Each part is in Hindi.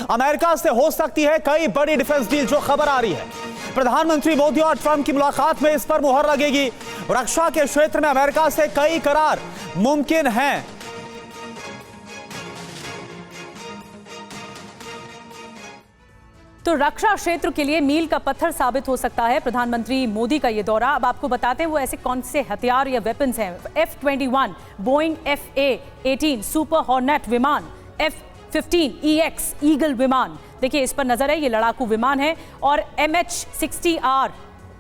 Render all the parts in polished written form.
अमेरिका से हो सकती है कई बड़ी डिफेंस डील, जो खबर आ रही है प्रधानमंत्री मोदी और ट्रंप की मुलाकात में इस पर मुहर लगेगी। रक्षा के क्षेत्र में अमेरिका से कई करार मुमकिन हैं। तो रक्षा क्षेत्र के लिए मील का पत्थर साबित हो सकता है प्रधानमंत्री मोदी का ये दौरा। अब आपको बताते हैं वो ऐसे कौन से हथियार या वेपन्स हैं। F-21 Boeing FA-18 super hornet विमान, F-15EX ईगल विमान, देखिए इस पर नजर है, ये लड़ाकू विमान है, और MH-60R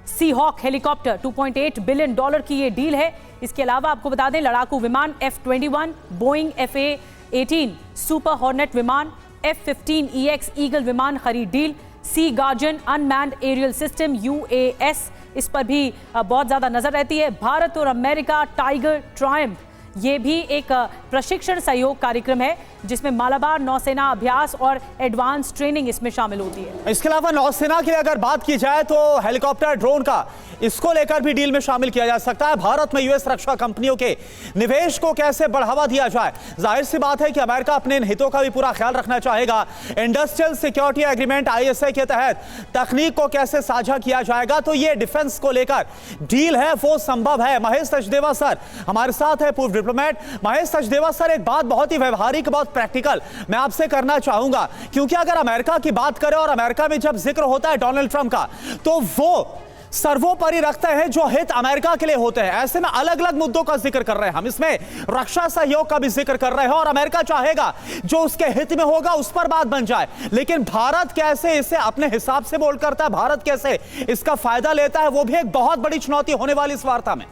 सी हॉक हेलीकॉप्टर, $2.8 बिलियन की ये डील है। इसके अलावा आपको बता दें लड़ाकू विमान F-21 Boeing FA-18 super hornet विमान, F-15EX ईगल विमान खरीद deal, Sea Guardian unmanned aerial system UAS, इस पर भी बहुत ज्यादा नजर रहती है। भारत और अमेरिका टाइगर ट्रायम्फ, ये भी एक प्रशिक्षण सहयोग कार्यक्रम है जिसमें मालाबार नौसेना अभ्यास और एडवांस ट्रेनिंग इसमें शामिल होती है। इसके अलावा नौसेना के लिए अगर बात की जाए तो हेलीकॉप्टर ड्रोन का, इसको लेकर भी डील में शामिल किया जा सकता है। भारत में यूएस रक्षा कंपनियों के निवेश को कैसे बढ़ावा दिया जाए, जाहिर सी बात है कि अमेरिका अपने हितों का भी पूरा ख्याल रखना चाहेगा। इंडस्ट्रियल सिक्योरिटी एग्रीमेंट ISA के तहत तकनीक को कैसे साझा किया जाएगा, तो ये डिफेंस को लेकर डील है वो संभव है। महेश सचदेवा सर हमारे साथ है, पूर्व डिप्लोमेट। महेश सचदेवा सर, एक बात बहुत ही व्यवहारिक, बहुत प्रैक्टिकल मैं आपसे करना चाहूंगा, क्योंकि अगर अमेरिका की बात करें और अमेरिका में जब जिक्र होता है डोनाल्ड ट्रंप का, तो वो सर्वोपरि रखते हैं जो हित अमेरिका के लिए होते हैं। ऐसे में अलग अलग मुद्दों का जिक्र कर रहे हैं हम, इसमें रक्षा सहयोग का भी जिक्र कर रहे हैं, और अमेरिका चाहेगा जो उसके हित में होगा उस पर बात बन जाए। लेकिन भारत कैसे इसे अपने हिसाब से बोल करता है, भारत कैसे इसका फायदा लेता है, वो भी एक बहुत बड़ी चुनौती होने वाली इस वार्ता में।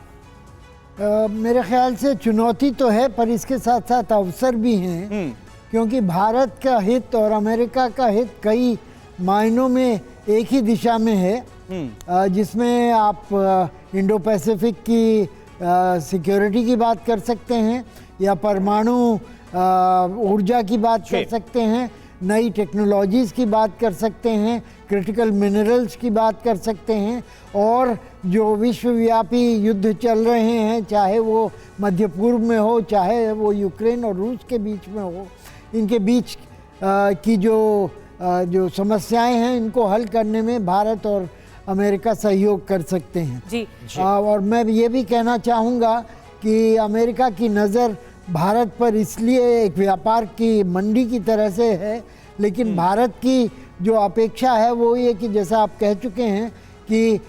मेरे ख्याल से चुनौती तो है, पर इसके साथ साथ अवसर भी हैं, क्योंकि भारत का हित और अमेरिका का हित कई मायनों में एक ही दिशा में है, जिसमें आप इंडो पैसिफिक की सिक्योरिटी की बात कर सकते हैं, या परमाणु ऊर्जा की बात कर सकते हैं, नई टेक्नोलॉजीज़ की बात कर सकते हैं, क्रिटिकल मिनरल्स की बात कर सकते हैं, और जो विश्वव्यापी युद्ध चल रहे हैं, चाहे वो मध्य पूर्व में हो, चाहे वो यूक्रेन और रूस के बीच में हो, इनके बीच की जो समस्याएं हैं, इनको हल करने में भारत और अमेरिका सहयोग कर सकते हैं। जी। और मैं ये भी कहना चाहूँगा कि अमेरिका की नज़र भारत पर इसलिए एक व्यापार की मंडी की तरह से है, लेकिन भारत की जो अपेक्षा है वो ये कि जैसा आप कह चुके हैं कि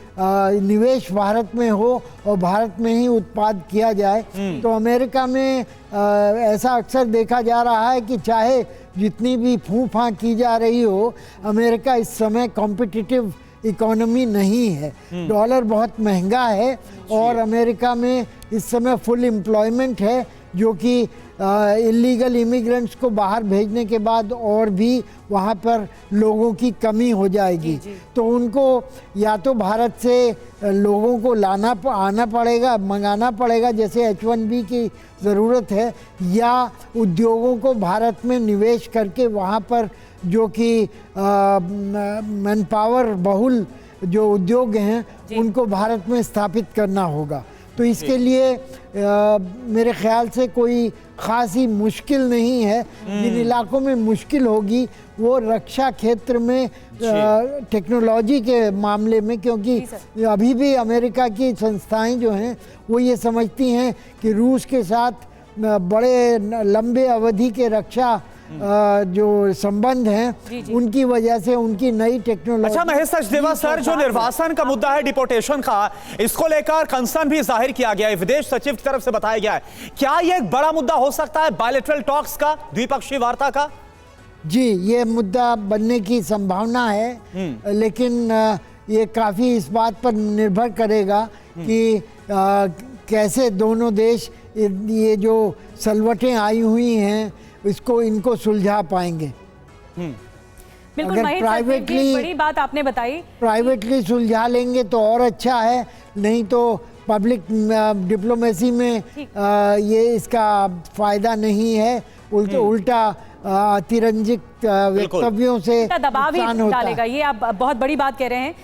निवेश भारत में हो और भारत में ही उत्पाद किया जाए। तो अमेरिका में ऐसा अक्सर देखा जा रहा है कि चाहे जितनी भी फूं-फां की जा रही हो, अमेरिका इस समय कॉम्पिटिटिव इकोनॉमी नहीं है, डॉलर बहुत महंगा है, और अमेरिका में इस समय फुल एम्प्लॉयमेंट है, जो कि इलीगल इमिग्रेंट्स को बाहर भेजने के बाद और भी वहाँ पर लोगों की कमी हो जाएगी। तो उनको या तो भारत से लोगों को आना पड़ेगा, मंगाना पड़ेगा, जैसे H-1B की ज़रूरत है, या उद्योगों को भारत में निवेश करके वहाँ पर जो कि मैन पावर बहुल जो उद्योग हैं उनको भारत में स्थापित करना होगा। तो इसके लिए मेरे ख्याल से कोई खासी मुश्किल नहीं है। जिन इलाकों में मुश्किल होगी वो रक्षा क्षेत्र में टेक्नोलॉजी के मामले में, क्योंकि अभी भी अमेरिका की संस्थाएं जो हैं वो ये समझती हैं कि रूस के साथ बड़े लंबे अवधि के रक्षा जो संबंध हैं उनकी वजह से उनकी नई टेक्नोलॉजी। अच्छा महेश सचदेवा सर, जो निर्वासन का मुद्दा है डिपोर्टेशन का, इसको लेकर कंसर्न भी जाहिर किया गया है, विदेश सचिव की तरफ से बताया गया है। क्या ये एक बड़ा मुद्दा हो सकता है बायलैटरल टॉक्स का, द्विपक्षीय वार्ता का? जी, ये मुद्दा बनने की संभावना है, लेकिन ये काफ़ी इस बात पर निर्भर करेगा कि कैसे दोनों देश ये जो सलवटें आई हुई हैं इनको सुलझा पाएंगे। बिल्कुल महेश, बड़ी बात आपने बताई। प्राइवेटली सुलझा लेंगे तो और अच्छा है, नहीं तो पब्लिक डिप्लोमेसी में ये इसका फायदा नहीं है, उल्टा अतिरंजित वक्तव्यों से दबाव ही डालेगा। ये आप बहुत बड़ी बात कह रहे हैं।